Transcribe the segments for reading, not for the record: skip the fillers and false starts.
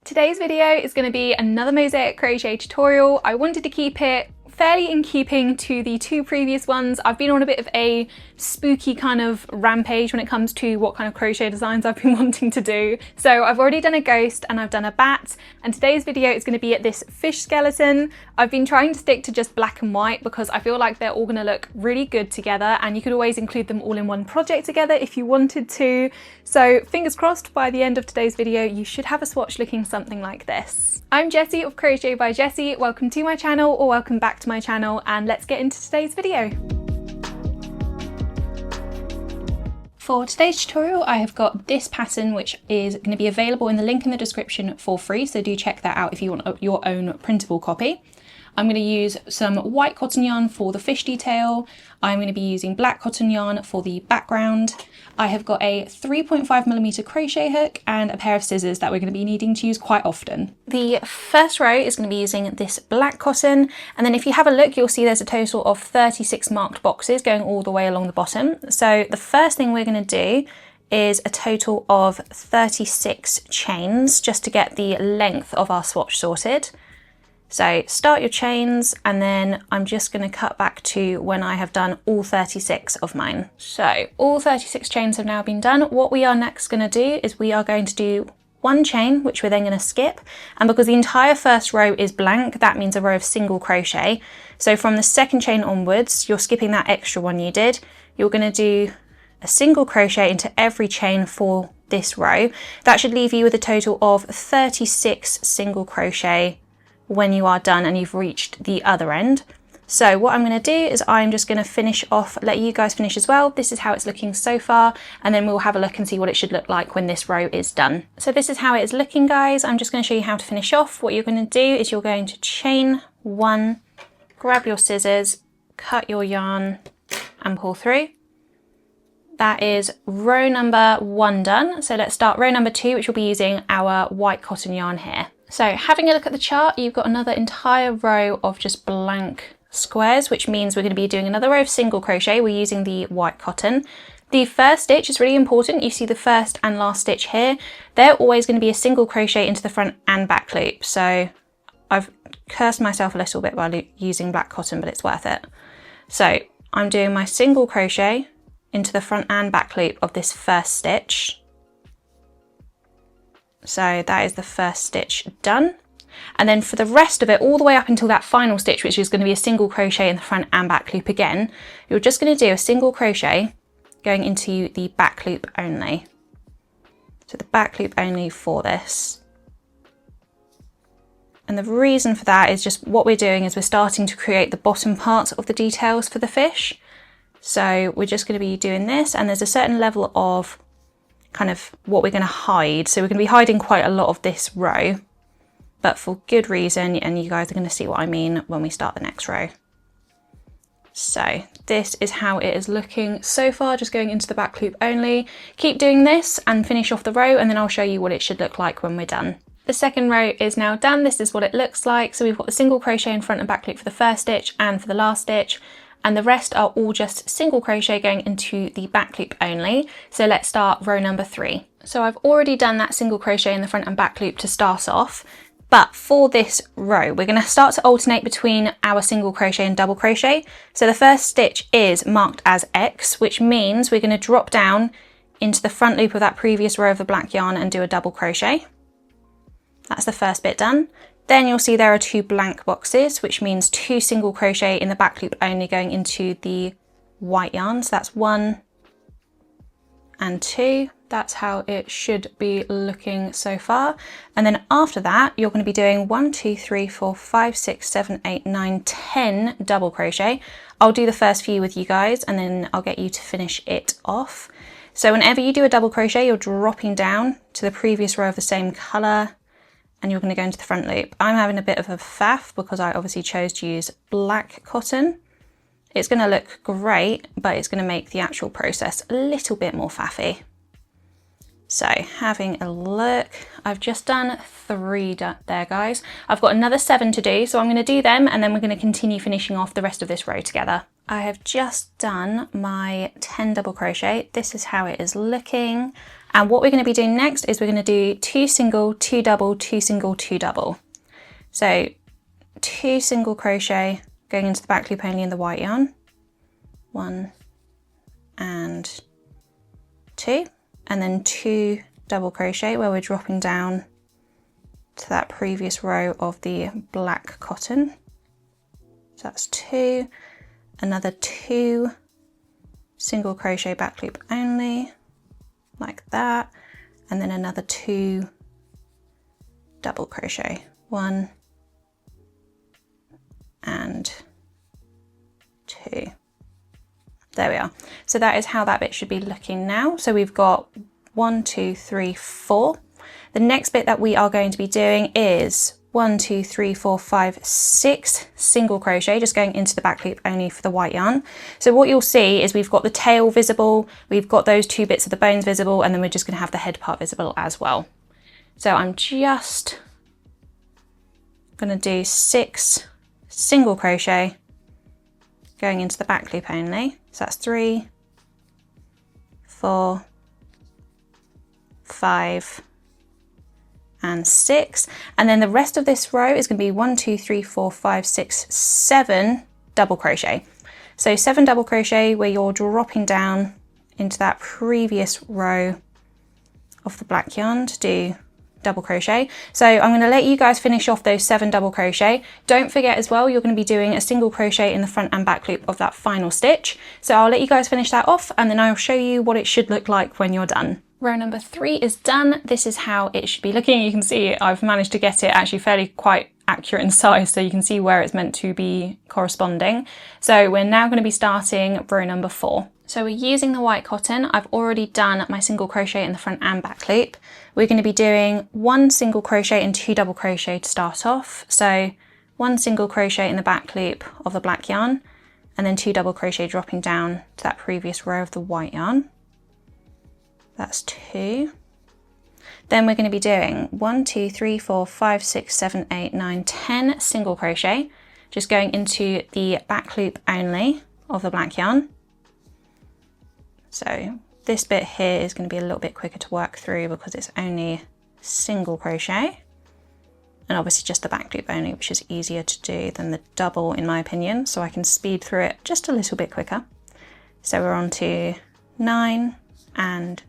Today's video is going to be another mosaic crochet tutorial. I wanted to keep it fairly in keeping to the two previous ones. I've been on a bit of a spooky kind of rampage when it comes to what kind of crochet designs I've been wanting to do. So I've already done a ghost and I've done a bat, and today's video is going to be at this fish skeleton. I've been trying to stick to just black and white because I feel like they're all going to look really good together, and you could always include them all in one project together if you wanted to. So fingers crossed, by the end of today's video you should have a swatch looking something like this. I'm Jessie of Crochet by Jessie. Welcome to my channel, or welcome back to my channel, and let's get into today's video. For today's tutorial I have got this pattern, which is going to be available in the link in the description for free, so do check that out if you want your own printable copy. I'm going to use some white cotton yarn for the fish detail. I'm going to be using black cotton yarn for the background. I have got a 3.5mm crochet hook and a pair of scissors that we're going to be needing to use quite often. The first row is going to be using this black cotton, and then if you have a look you'll see there's a total of 36 marked boxes going all the way along the bottom. So the first thing we're going to do is a total of 36 chains just to get the length of our swatch sorted. So start your chains, and then I'm just going to cut back to when I have done all 36 of mine. So all 36 chains have now been done. What we are next going to do is we are going to do one chain, which we're then going to skip. And because the entire first row is blank, that means a row of single crochet. So from the second chain onwards, you're skipping that extra one you did. You're going to do a single crochet into every chain for this row. That should leave you with a total of 36 single crochet when you are done and you've reached the other end. So what I'm going to do is I'm just going to finish off, let you guys finish as well. This is how it's looking so far, and then we'll have a look and see what it should look like when this row is done. So this is how it is looking, guys. I'm just going to show you how to finish off. What you're going to do is you're going to chain one, grab your scissors, cut your yarn and pull through. That is row number 1 done. So let's start row number 2, which will be using our white cotton yarn here. So having a look at the chart, you've got another entire row of just blank squares, which means we're going to be doing another row of single crochet. We're using the white cotton. The first stitch is really important. You see the first and last stitch here. They're always going to be a single crochet into the front and back loop. So I've cursed myself a little bit by using black cotton, but it's worth it. So I'm doing my single crochet into the front and back loop of this first stitch. So that is the first stitch done. And then for the rest of it, all the way up until that final stitch, which is going to be a single crochet in the front and back loop again, you're just going to do a single crochet going into the back loop only. So the back loop only for this. And the reason for that is just what we're doing is we're starting to create the bottom parts of the details for the fish. So we're just going to be doing this, and there's a certain level of kind of what we're going to hide. So we're going to be hiding quite a lot of this row, but for good reason, and you guys are going to see what I mean when we start the next row. So this is how it is looking so far, just going into the back loop only. Keep doing this and finish off the row, and then I'll show you what it should look like when we're done. The second row is now done. This is what it looks like. So we've got the single crochet in front and back loop for the first stitch and for the last stitch, and the rest are all just single crochet going into the back loop only. So let's start row number 3. So I've already done that single crochet in the front and back loop to start off, but for this row we're going to start to alternate between our single crochet and double crochet. So the first stitch is marked as X, which means we're going to drop down into the front loop of that previous row of the black yarn and do a double crochet. That's the first bit done. Then you'll see there are 2 blank boxes, which means 2 single crochet in the back loop only going into the white yarn. So that's 1 and 2. That's how it should be looking so far. And then after that, you're going to be doing 1, 2, 3, 4, 5, 6, 7, 8, 9, 10 double crochet. I'll do the first few with you guys, and then I'll get you to finish it off. So whenever you do a double crochet, you're dropping down to the previous row of the same colour, and you're going to go into the front loop. I'm having a bit of a faff because I obviously chose to use black cotton. It's going to look great, but it's going to make the actual process a little bit more faffy. So having a look, I've just done 3 there, guys. I've got another 7 to do, so I'm going to do them, and then we're going to continue finishing off the rest of this row together. I have just done my 10 double crochet. This is how it is looking. And what we're going to be doing next is we're going to do 2 single, 2 double, 2 single, 2 double. So 2 single crochet going into the back loop only in the white yarn, 1 and 2, and then 2 double crochet where we're dropping down to that previous row of the black cotton. So that's 2, another 2 single crochet back loop only, like that, and then another 2 double crochet, 1 and 2. There we are. So that is how that bit should be looking now. So we've got 1, 2, 3, 4. The next bit that we are going to be doing is 1, 2, 3, 4, 5, 6 single crochet, just going into the back loop only for the white yarn. So what you'll see is we've got the tail visible, we've got those 2 bits of the bones visible, and then we're just going to have the head part visible as well. So I'm just going to do 6 single crochet going into the back loop only. So that's 3, 4, 5 and 6, and then the rest of this row is going to be 1, 2, 3, 4, 5, 6, 7 double crochet. So 7 double crochet where you're dropping down into that previous row of the black yarn to do double crochet. So I'm going to let you guys finish off those 7 double crochet. Don't forget as well, you're going to be doing a single crochet in the front and back loop of that final stitch. So I'll let you guys finish that off, and then I'll show you what it should look like when you're done. Row number 3 is done. This is how it should be looking. You can see I've managed to get it actually fairly quite accurate in size, so you can see where it's meant to be corresponding. So we're now going to be starting row number 4. So we're using the white cotton. I've already done my single crochet in the front and back loop. We're going to be doing 1 single crochet and 2 double crochet to start off. So 1 single crochet in the back loop of the black yarn, and then 2 double crochet dropping down to that previous row of the white yarn. That's 2. Then we're going to be doing 1, 2, 3, 4, 5, 6, 7, 8, 9, 10 single crochet, just going into the back loop only of the black yarn. So this bit here is going to be a little bit quicker to work through because it's only single crochet, and obviously just the back loop only, which is easier to do than the double in my opinion, so I can speed through it just a little bit quicker. So we're on to 9 and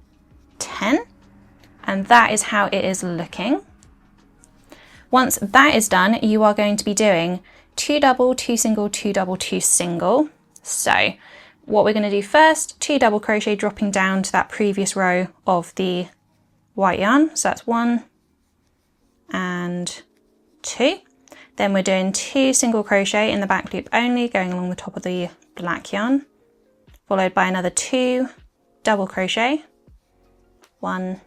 10, and that is how it is looking. Once that is done, you are going to be doing 2 double, 2 single, 2 double, 2 single. So what we're going to do first, 2 double crochet dropping down to that previous row of the white yarn. So that's 1 and 2. Then we're doing 2 single crochet in the back loop only, going along the top of the black yarn, followed by another 2 double crochet, 1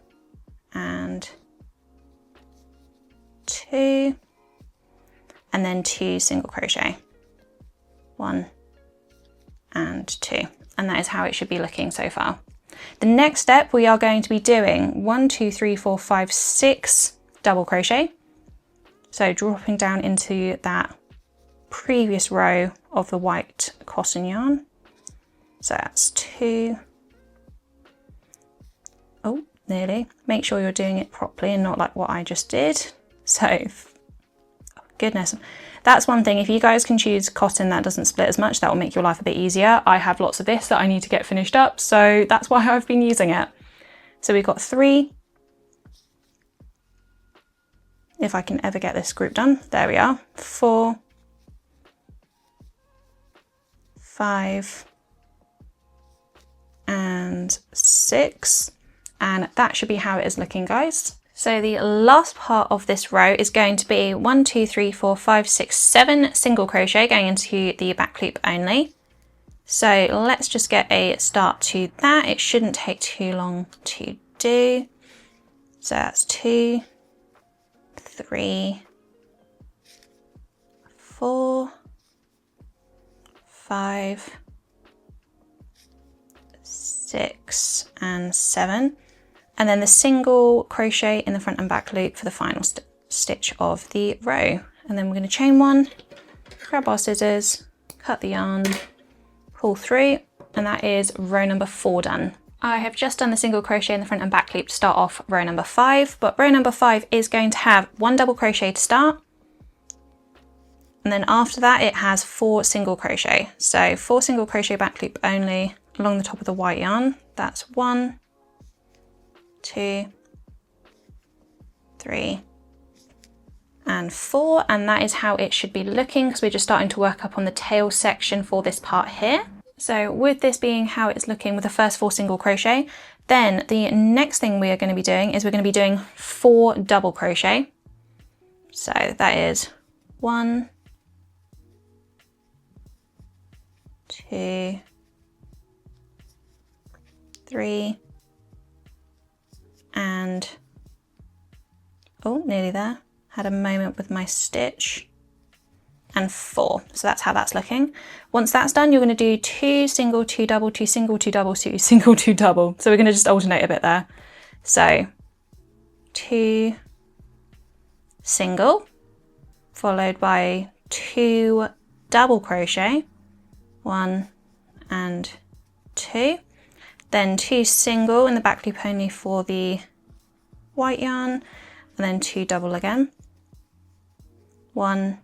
and 2, and then 2 single crochet, 1 and 2, and that is how it should be looking so far. The next step, we are going to be doing 1, 2, 3, 4, 5, 6 double crochet, so dropping down into that previous row of the white cotton yarn. So that's 2, oh nearly, make sure you're doing it properly and not like what I just did. So oh, goodness, that's one thing, if you guys can choose cotton that doesn't split as much, that will make your life a bit easier. I have lots of this that I need to get finished up, so that's why I've been using it. So we've got 3, if I can ever get this group done, there we are, 4, 5 and 6, and that should be how it is looking, guys. So the last part of this row is going to be 1, 2, 3, 4, 5, 6, 7 single crochet going into the back loop only. So let's just get a start to that. It shouldn't take too long to do. So that's 2, 3, 4, 5, 6 and 7, and then the single crochet in the front and back loop for the final stitch of the row. And then we're going to chain 1, grab our scissors, cut the yarn, pull through, and that is row number 4 done. I have just done the single crochet in the front and back loop to start off row number 5, but row number 5 is going to have 1 double crochet to start, and then after that it has 4 single crochet. So 4 single crochet back loop only along the top of the white yarn. That's 1, 2, 3, and 4, and that is how it should be looking because we're just starting to work up on the tail section for this part here. So with this being how it's looking with the first 4 single crochet, then the next thing we are going to be doing is we're going to be doing 4 double crochet. So that is 1, 2, 3, and oh, nearly there. Had a moment with my stitch, and 4. So that's how that's looking. Once that's done, you're going to do 2 single, 2 double, 2 single, 2 double, 2 single, 2 double. So we're going to just alternate a bit there. So 2 single, followed by 2 double crochet, 1 and 2, then 2 single in the back loop only for the white yarn, and then 2 double again, 1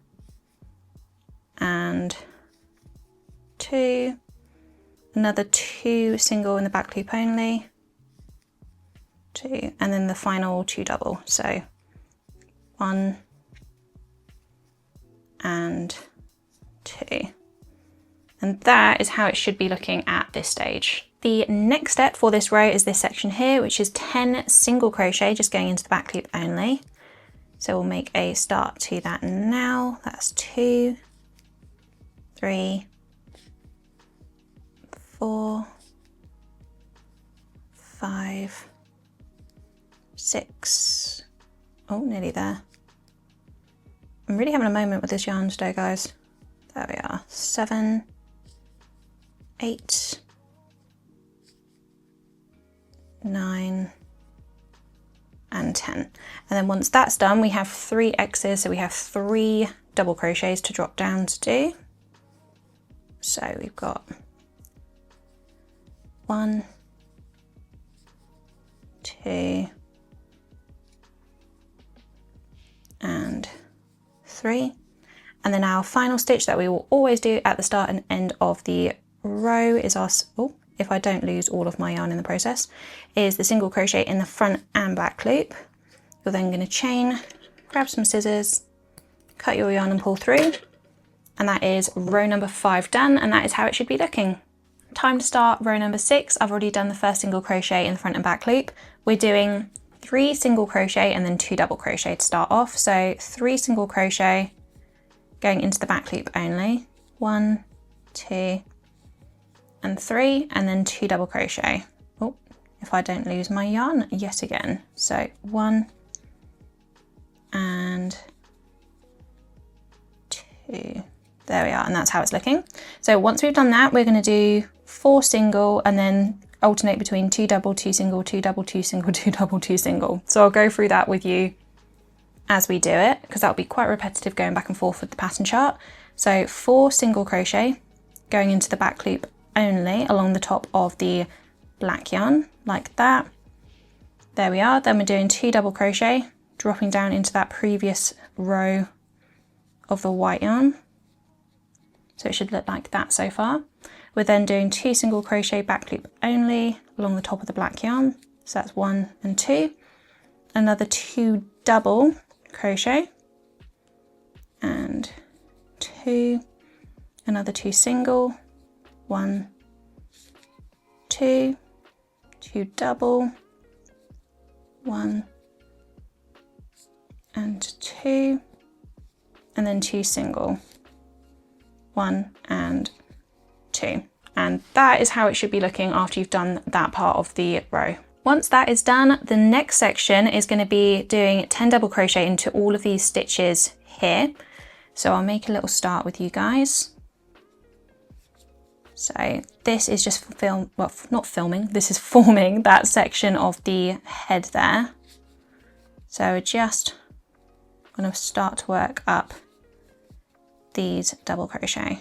and 2, another 2 single in the back loop only, 2, and then the final 2 double. So 1 and 2. And that is how it should be looking at this stage. The next step for this row is this section here, which is 10 single crochet, just going into the back loop only. So we'll make a start to that now. That's 2, 3, 4, 5, 6. Oh, nearly there. I'm really having a moment with this yarn today, guys. There we are. 7, 8, 9, and 10. And then once that's done, we have 3 X's, so we have 3 double crochets to drop down to do. So we've got 1, 2, and 3. And then our final stitch that we will always do at the start and end of the row is our, oh, if I don't lose all of my yarn in the process, is the single crochet in the front and back loop. You're then going to chain, grab some scissors, cut your yarn and pull through, and that is row number 5 done, and that is how it should be looking. Time to start row number 6. I've already done the first single crochet in the front and back loop. We're doing 3 single crochet and then 2 double crochet to start off. So 3 single crochet going into the back loop only, 1, 2, and 3, and then 2 double crochet. Oh, if I don't lose my yarn yet again. So 1 and 2. There we are, and that's how it's looking. So once we've done that, we're going to do 4 single and then alternate between 2 double, 2 single, 2 double, 2 single, 2 double, 2 single. So I'll go through that with you as we do it, because that'll be quite repetitive going back and forth with the pattern chart. So 4 single crochet going into the back loop only along the top of the black yarn, like that. There we are. Then we're doing 2 double crochet, dropping down into that previous row of the white yarn. So it should look like that so far. We're then doing 2 single crochet back loop only along the top of the black yarn. So that's 1 and 2. Another 2 double crochet and 2, another 2 single, 1, 2, 2 double, 1 and 2, and then 2 single, 1 and 2. And that is how it should be looking after you've done that part of the row. Once that is done, the next section is going to be doing 10 double crochet into all of these stitches here. So I'll make a little start with you guys. So this is just this is forming that section of the head there. So we're just going to start to work up these double crochet.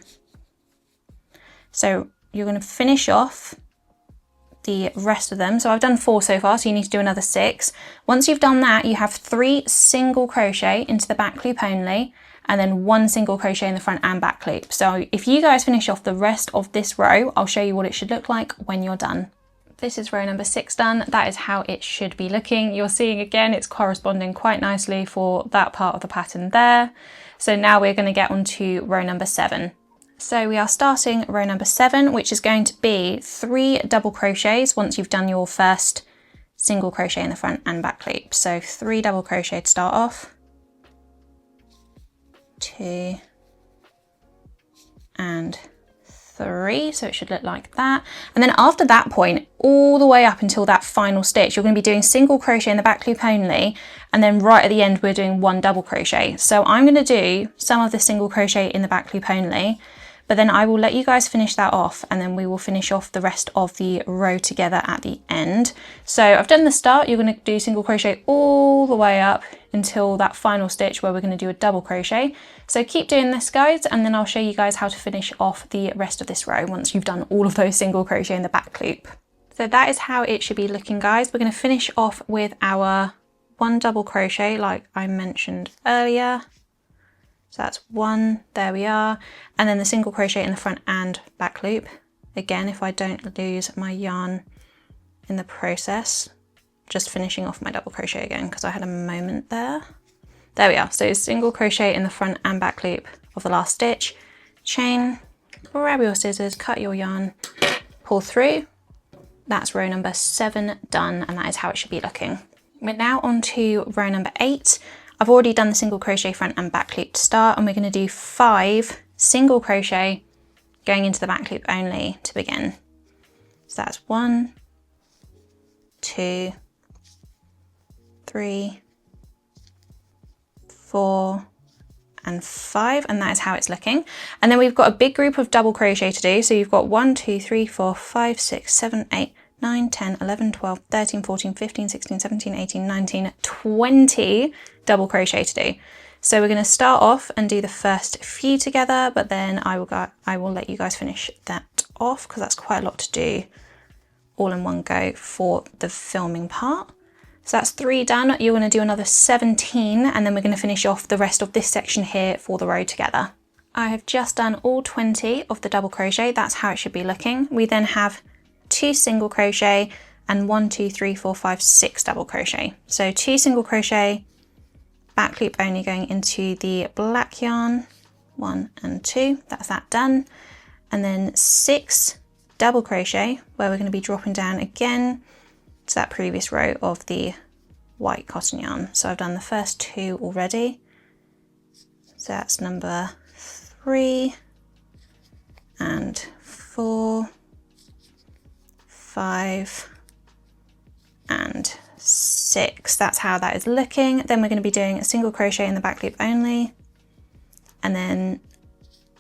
So you're going to finish off the rest of them. So I've done 4 so far, so you need to do another 6. Once you've done that, you have 3 single crochet into the back loop only, and then 1 single crochet in the front and back loop. So if you guys finish off the rest of this row, I'll show you what it should look like when you're done. This is row number 6 done. That is how it should be looking. You're seeing again, it's corresponding quite nicely for that part of the pattern there. So now we're going to get on to row number 7. So we are starting row number 7, which is going to be 3 double crochets once you've done your first single crochet in the front and back loop. So 3 double crochet to start off, 2 and 3, so it should look like that. And then after that point, all the way up until that final stitch, you're going to be doing single crochet in the back loop only, and then right at the end we're doing 1 double crochet. So I'm going to do some of the single crochet in the back loop only, but then I will let you guys finish that off, and then we will finish off the rest of the row together at the end. So I've done the start. You're going to do single crochet all the way up until that final stitch where we're going to do a double crochet. So keep doing this, guys, and then I'll show you guys how to finish off the rest of this row once you've done all of those single crochet in the back loop. So that is how it should be looking, guys. We're going to finish off with our 1 double crochet like I mentioned earlier. So that's 1, there we are, and then the single crochet in the front and back loop. Again, if I don't lose my yarn in the process, just finishing off my double crochet again because I had a moment there. There we are, so single crochet in the front and back loop of the last stitch, chain, grab your scissors, cut your yarn, pull through. That's row number 7 done, and that is how it should be looking. We're now on to row number 8. I've already done the single crochet front and back loop to start, and we're going to do 5 single crochet going into the back loop only to begin. So that's 1, 2, 3, 4 and 5, and that is how it's looking. And then we've got a big group of double crochet to do. So you've got 1, 2, 3, 4, 5, 6, 7, 8, 9, 10, 11, 12, 13, 14, 15, 16, 17, 18, 19, 20 double crochet to do. So we're going to start off and do the first few together, but then I will let you guys finish that off because that's quite a lot to do all in one go for the filming part. So that's 3 done. You're going to do another 17, and then we're going to finish off the rest of this section here for the row together. I have just done all 20 of the double crochet. That's how it should be looking. We then have 2 single crochet and 1, 2, 3, 4, 5, 6 double crochet. So 2 single crochet, back loop only going into the black yarn, 1 and 2, that's that done. And then 6 double crochet where we're going to be dropping down again to that previous row of the white cotton yarn. So I've done the first 2 already. So that's number 3 and 4, 5 and 6. That's how that is looking. Then we're going to be doing a single crochet in the back loop only, and then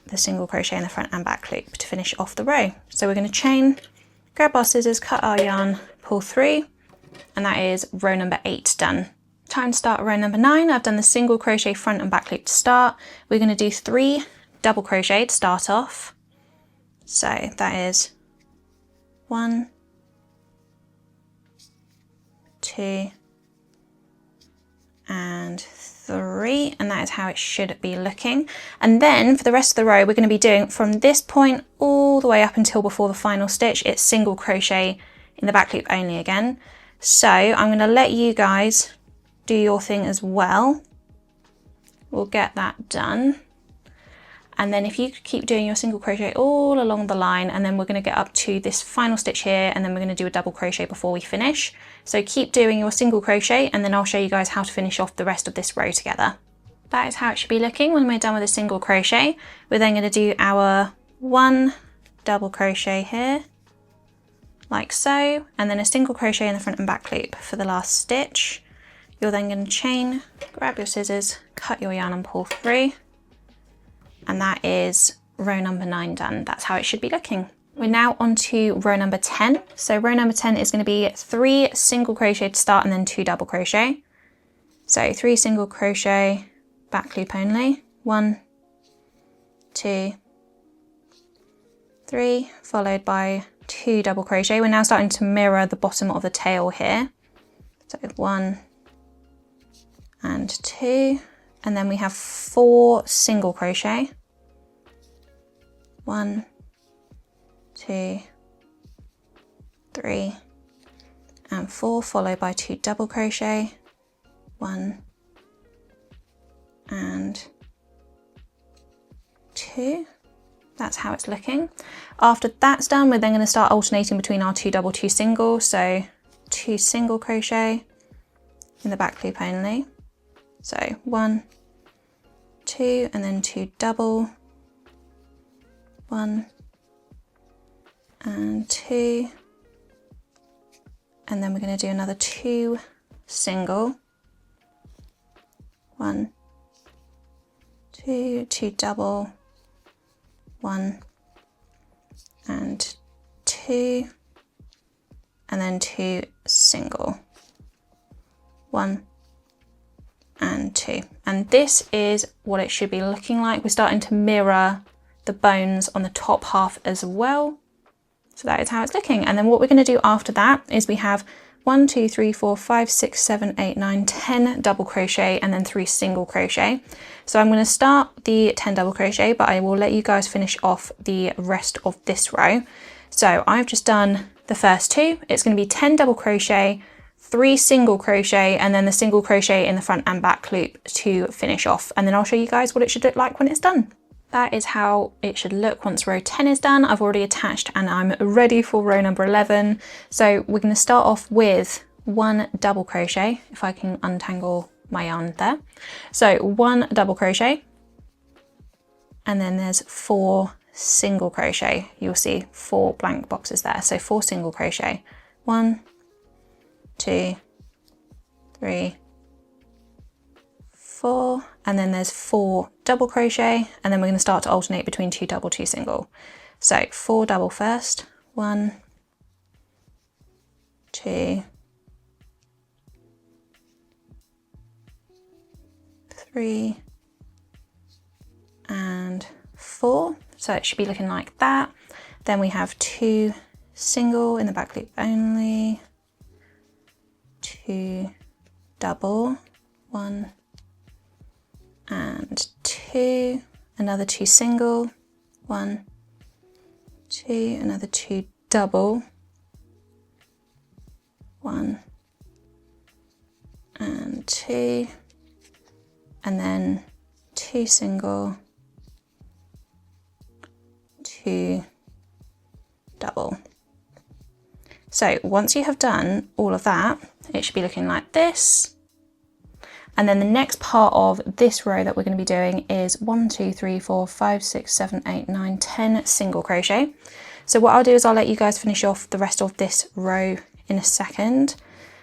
the single crochet in the front and back loop to finish off the row. So we're going to chain, grab our scissors, cut our yarn, pull through, and that is row number 8 done. Time to start row number 9. I've done the single crochet front and back loop to start. We're going to do 3 double crochet to start off. So that is 1, 2 and 3, and that is how it should be looking. And then for the rest of the row, we're going to be doing from this point all the way up until before the final stitch. It's single crochet in the back loop only again. So I'm going to let you guys do your thing as well. We'll get that done. And then if you keep doing your single crochet all along the line, and then we're going to get up to this final stitch here, and then we're going to do a double crochet before we finish. So keep doing your single crochet, and then I'll show you guys how to finish off the rest of this row together. That is how it should be looking when we're done with a single crochet. We're then going to do our 1 double crochet here, like so, and then a single crochet in the front and back loop for the last stitch. You're then going to chain, grab your scissors, cut your yarn and pull through. And that is row number 9 done. That's how it should be looking. We're now on to row number 10. So row number 10 is going to be 3 single crochet to start and then 2 double crochet. So 3 single crochet, back loop only, 1, 2, 3, followed by 2 double crochet. We're now starting to mirror the bottom of the tail here. So 1 and 2, and then we have 4 single crochet. 1, 2, 3, and 4, followed by 2 double crochet. 1 and 2. That's how it's looking. After that's done, we're then going to start alternating between our 2 double, 2 single. So 2 single crochet in the back loop only. So 1, 2, and then 2 double, 1 and 2, and then we're going to do another 2 single, 1, 2, 2 double, 1 and 2, and then 2 single, 1 and 2. And this is what it should be looking like. We're starting to mirror the bones on the top half as well. So that is how it's looking. And then what we're going to do after that is we have 1, 2, 3, 4, 5, 6, 7, 8, 9, 10 double crochet and then 3 single crochet. So I'm going to start the 10 double crochet, but I will let you guys finish off the rest of this row. So I've just done the first 2. It's going to be 10 double crochet, 3 single crochet, and then the single crochet in the front and back loop to finish off. And then I'll show you guys what it should look like when it's done. That is how it should look once row 10 is done. I've already attached and I'm ready for row number 11. So we're going to start off with 1 double crochet, if I can untangle my yarn there. So 1 double crochet, and then there's 4 single crochet. You'll see 4 blank boxes there. So 4 single crochet, 1, 2, 3, 4, and then there's 4 double crochet, and then we're going to start to alternate between 2 double, 2 single. So 4 double first, 1, 2, 3, and 4. So it should be looking like that. Then we have 2 single in the back loop only, 2 double, 1 and 2, another 2 single, 1, 2, another 2 double, 1 and 2, and then 2 single, 2 double. So once you have done all of that, it should be looking like this. And then the next part of this row that we're going to be doing is 1, 2, 3, 4, 5, 6, 7, 8, 9, 10 single crochet. So what I'll do is I'll let you guys finish off the rest of this row in a second.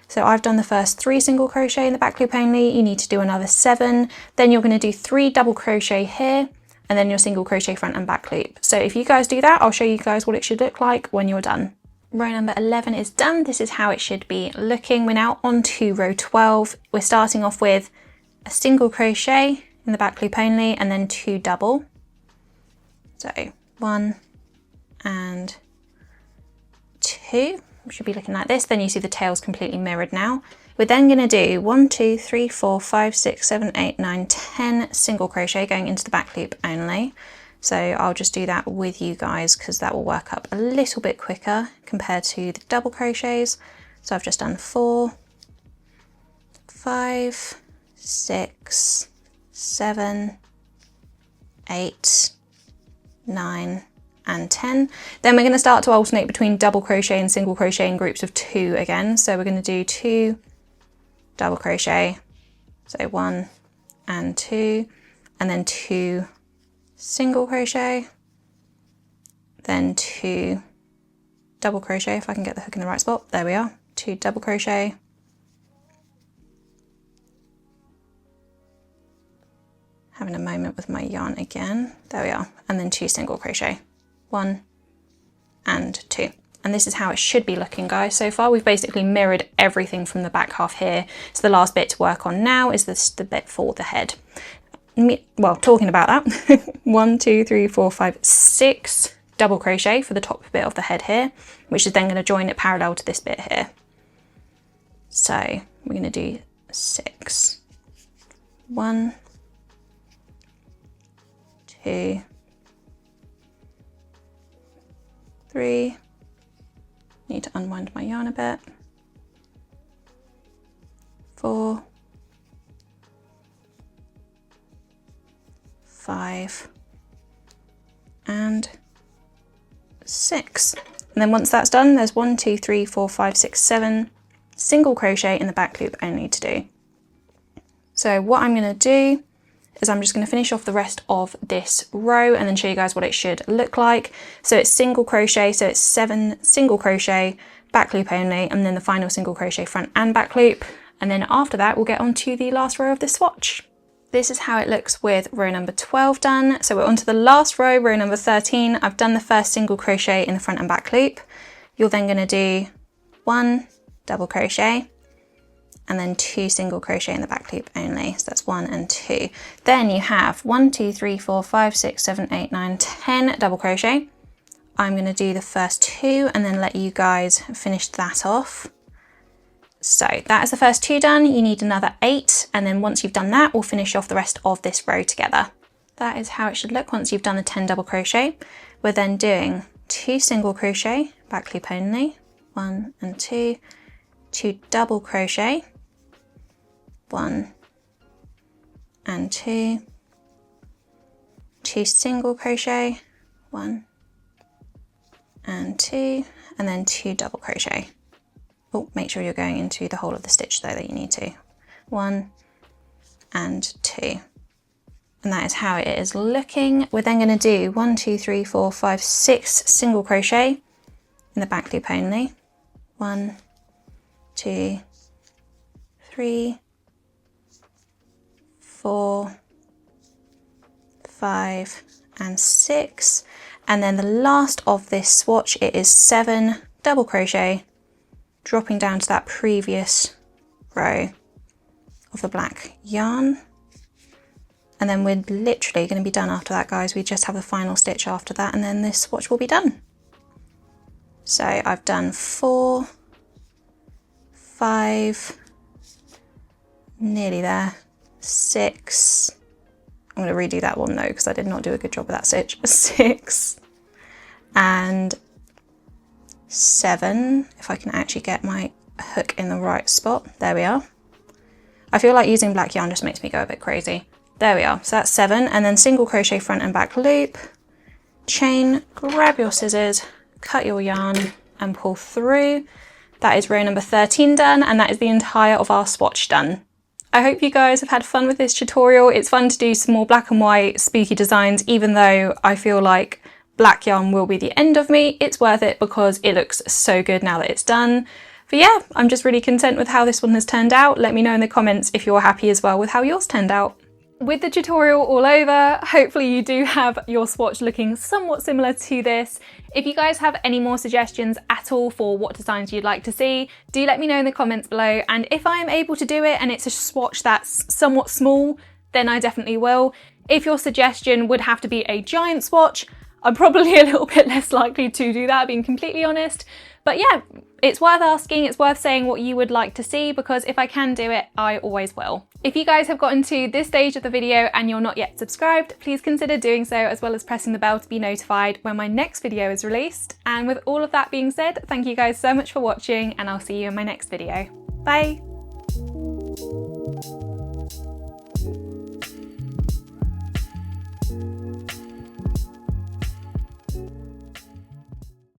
So I've done the first 3 single crochet in the back loop only. You need to do another 7. Then you're going to do 3 double crochet here, and then your single crochet front and back loop. So if you guys do that, I'll show you guys what it should look like when you're done. Row number 11 is done. This is how it should be looking. We're now on to row 12. We're starting off with a single crochet in the back loop only, and then 2 double. So 1 and 2. It should be looking like this. Then you see the tail's completely mirrored now. We're then going to do 1, 2, 3, 4, 5, 6, 7, 8, 9, 10 single crochet going into the back loop only. So I'll just do that with you guys because that will work up a little bit quicker compared to the double crochets. So I've just done 4, 5, 6, 7, 8, 9, and 10. Then we're going to start to alternate between double crochet and single crochet in groups of 2 again. So we're going to do 2 double crochet, so 1 and 2, and then 2 single crochet, then 2 double crochet, if I can get the hook in the right spot, there we are, 2 double crochet, having a moment with my yarn again, there we are, and then 2 single crochet, 1 and 2. And this is how it should be looking, guys. So far we've basically mirrored everything from the back half here. So the last bit to work on now is the bit for the head. Well, talking about that, 1, 2, 3, 4, 5, 6 double crochet for the top bit of the head here, which is then going to join it parallel to this bit here. So we're going to do 6. 1, 2, 3. Need to unwind my yarn a bit. 4, 5, and 6. And then once that's done, there's 1, 2, 3, 4, 5, 6, 7 single crochet in the back loop only to do. So what I'm going to do is I'm just going to finish off the rest of this row and then show you guys what it should look like. So it's single crochet, so it's 7 single crochet, back loop only, and then the final single crochet front and back loop. And then after that, we'll get on to the last row of this swatch. This is how it looks with row number 12 done. So we're on to the last row, row number 13. I've done the first single crochet in the front and back loop. You're then going to do 1 double crochet and then 2 single crochet in the back loop only. So that's 1 and 2. Then you have 1, 2, 3, 4, 5, 6, 7, 8, 9, 10 double crochet. I'm going to do the first 2 and then let you guys finish that off. So that is the first 2 done. You need another 8, and then once you've done that, we'll finish off the rest of this row together. That is how it should look once you've done the 10 double crochet. We're then doing 2 single crochet, back loop only, 1 and 2, 2 double crochet, 1 and 2, 2 single crochet, 1 and 2, and then 2 double crochet. Oh, make sure you're going into the whole of the stitch though that you need to. 1 and 2. And that is how it is looking. We're then going to do 1, 2, 3, 4, 5, 6 single crochet in the back loop only. 1, 2, 3, 4, 5, and 6. And then the last of this swatch, it is 7 double crochet, dropping down to that previous row of the black yarn. And then we're literally going to be done after that, guys. We just have the final stitch after that, and then this swatch will be done. So I've done 4, 5, nearly there, 6. I'm going to redo that one though, because I did not do a good job with that stitch. 6 and 7, if I can actually get my hook in the right spot. There we are. I feel like using black yarn just makes me go a bit crazy. There we are. So that's 7, and then single crochet front and back loop, chain, grab your scissors, cut your yarn and pull through. That is row number 13 done, and that is the entire of our swatch done. I hope you guys have had fun with this tutorial. It's fun to do some more black and white spooky designs, even though I feel like black yarn will be the end of me. It's worth it because it looks so good now that it's done. But yeah, I'm just really content with how this one has turned out. Let me know in the comments if you're happy as well with how yours turned out. With the tutorial all over, hopefully you do have your swatch looking somewhat similar to this. If you guys have any more suggestions at all for what designs you'd like to see, do let me know in the comments below. And if I am able to do it and it's a swatch that's somewhat small, then I definitely will. If your suggestion would have to be a giant swatch, I'm probably a little bit less likely to do that, being completely honest. But yeah, it's worth asking, it's worth saying what you would like to see, because if I can do it, I always will. If you guys have gotten to this stage of the video and you're not yet subscribed, please consider doing so, as well as pressing the bell to be notified when my next video is released. And with all of that being said, thank you guys so much for watching, and I'll see you in my next video. Bye!